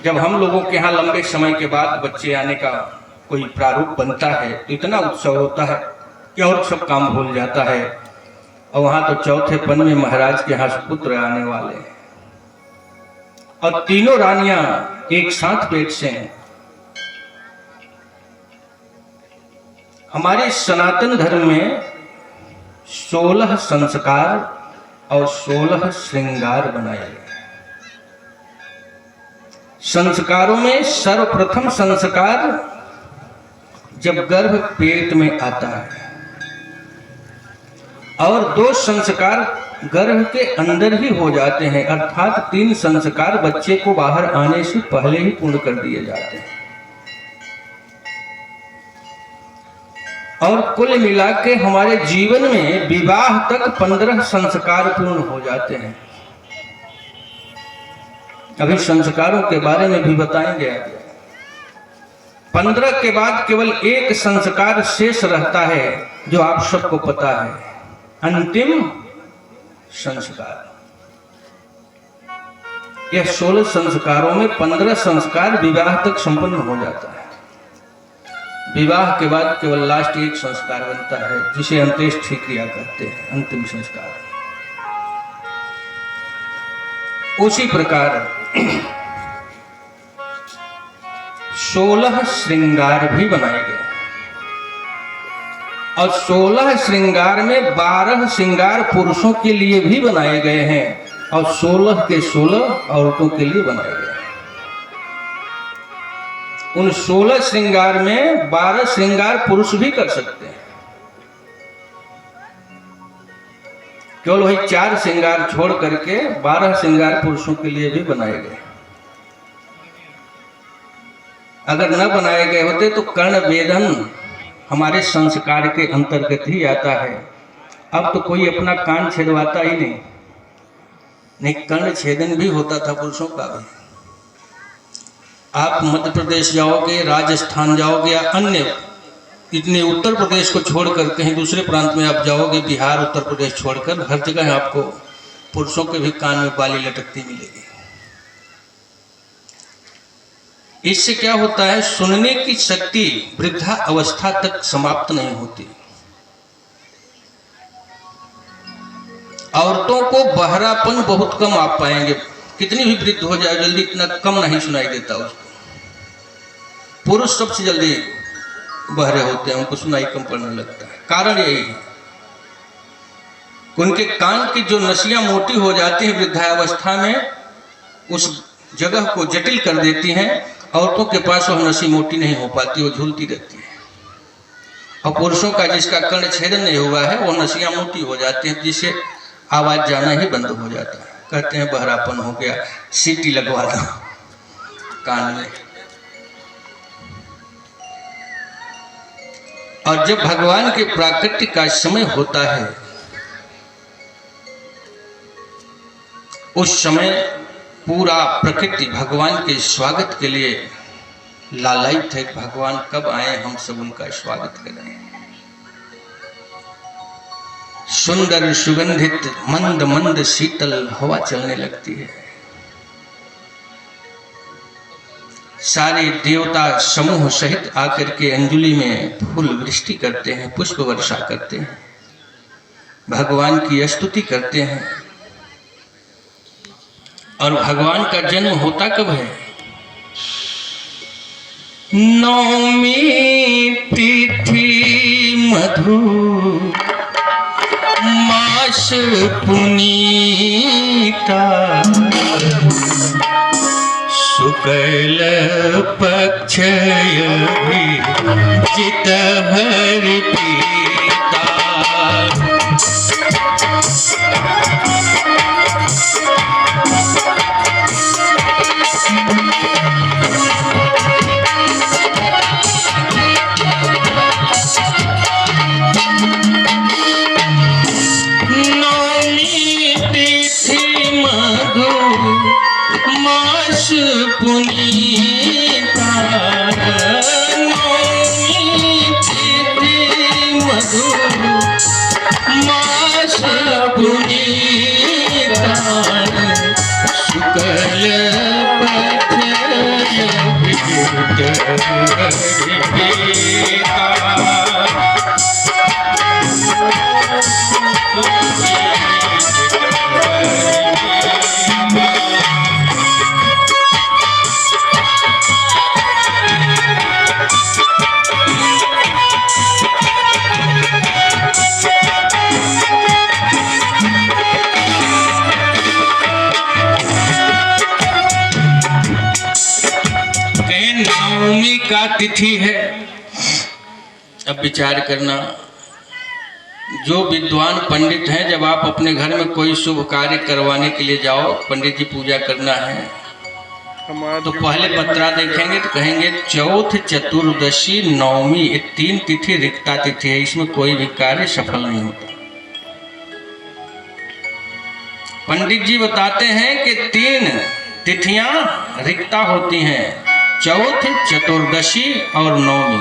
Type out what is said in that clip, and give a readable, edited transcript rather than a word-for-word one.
जब हम लोगों के यहाँ लंबे समय के बाद बच्चे आने का कोई प्रारूप बनता है तो इतना उत्सव होता है कि और सब काम भूल जाता है। और वहां तो चौथे पन में महाराज के यहाँ पुत्र आने वाले हैं और तीनों रानियां एक साथ पेट से हैं। हमारे सनातन धर्म में 16 संस्कार और 16 श्रृंगार बनाए गए। संस्कारों में सर्वप्रथम संस्कार जब गर्भ पेट में आता है और 2 संस्कार गर्भ के अंदर ही हो जाते हैं, अर्थात 3 संस्कार बच्चे को बाहर आने से पहले ही पूर्ण कर दिए जाते हैं। और कुल मिला के हमारे जीवन में विवाह तक 15 संस्कार पूर्ण हो जाते हैं। अभी संस्कारों के बारे में भी बताएंगे आगे। 15 के बाद केवल एक संस्कार शेष रहता है जो आप सबको पता है, अंतिम संस्कार। यह 16 संस्कारों में 15 संस्कार विवाह तक संपन्न हो जाता है। विवाह के बाद केवल लास्ट एक संस्कार बनता है जिसे अंत्येष्टि क्रिया कहते हैं, अंतिम संस्कार। उसी प्रकार 16 श्रृंगार भी बनाए गए और 16 श्रृंगार में 12 श्रृंगार पुरुषों के लिए भी बनाए गए हैं और 16 के 16 औरतों के लिए बनाए गए हैं। उन 16 श्रृंगार में 12 श्रृंगार पुरुष भी कर सकते हैं। केवल वही 4 श्रृंगार छोड़ करके 12 श्रृंगार पुरुषों के लिए भी बनाए गए। अगर न बनाए गए होते तो कर्ण वेदन हमारे संस्कार के अंतर्गत ही आता है। अब तो कोई अपना कान छेदवाता ही नहीं, कर्ण छेदन भी होता था पुरुषों का भी। आप मध्य प्रदेश जाओगे, राजस्थान जाओगे या अन्य इतने उत्तर प्रदेश को छोड़कर कहीं दूसरे प्रांत में आप जाओगे, बिहार उत्तर प्रदेश छोड़कर, हर जगह आपको पुरुषों के भी कान में बाली लटकती मिलेगी। इससे क्या होता है, सुनने की शक्ति वृद्धा अवस्था तक समाप्त नहीं होती। औरतों को बहरापन बहुत कम आप पाएंगे, कितनी भी वृद्ध हो जाए जल्दी इतना कम नहीं सुनाई देता उसको। पुरुष सबसे जल्दी बहरे होते हैं, उनको सुनाई कम पड़ने लगता है। कारण यही है, उनके कान की जो नसियां मोटी हो जाती हैं वृद्धावस्था में, उस जगह को जटिल कर देती हैं। औरतों के पास वह नसी मोटी नहीं हो पाती, वो झूलती रहती है। और पुरुषों का जिसका कर्ण छेदन नहीं हुआ है वो नसियां मोटी हो जाती हैं, जिससे आवाज जाना ही बंद हो जाता है। कहते हैं बहरापन हो गया, सीटी लगवा दो कान में। और जब भगवान के प्राकट्य का समय होता है उस समय पूरा प्रकृति भगवान के स्वागत के लिए लालायित है। भगवान कब आए, हम सब उनका स्वागत करें। सुंदर सुगंधित मंद मंद शीतल हवा चलने लगती है। सारे देवता समूह सहित आकर के अंजलि में फूल वृष्टि करते हैं, पुष्प वर्षा करते हैं, भगवान की स्तुति करते हैं। और भगवान का जन्म होता कब है? नवमी तिथि मधु मास पुनीता, शुक्ल पक्ष जित हर पीता। पुनीता नवमी तिथि मधु मास पुनीता, शुक्ल पक्ष नवमी का तिथि है। अब विचार करना, जो विद्वान पंडित हैं, जब आप अपने घर में कोई शुभ कार्य करवाने के लिए जाओ, पंडित जी पूजा करना है, तो पहले पत्रा देखेंगे तो कहेंगे चौथ, चतुर्दशी, नवमी, ये 3 तिथि रिक्ता तिथि है, इसमें कोई भी कार्य सफल नहीं होता। पंडित जी बताते हैं कि 3 तिथियां रिक्ता होती हैं, चौथ, चतुर्दशी और नवमी।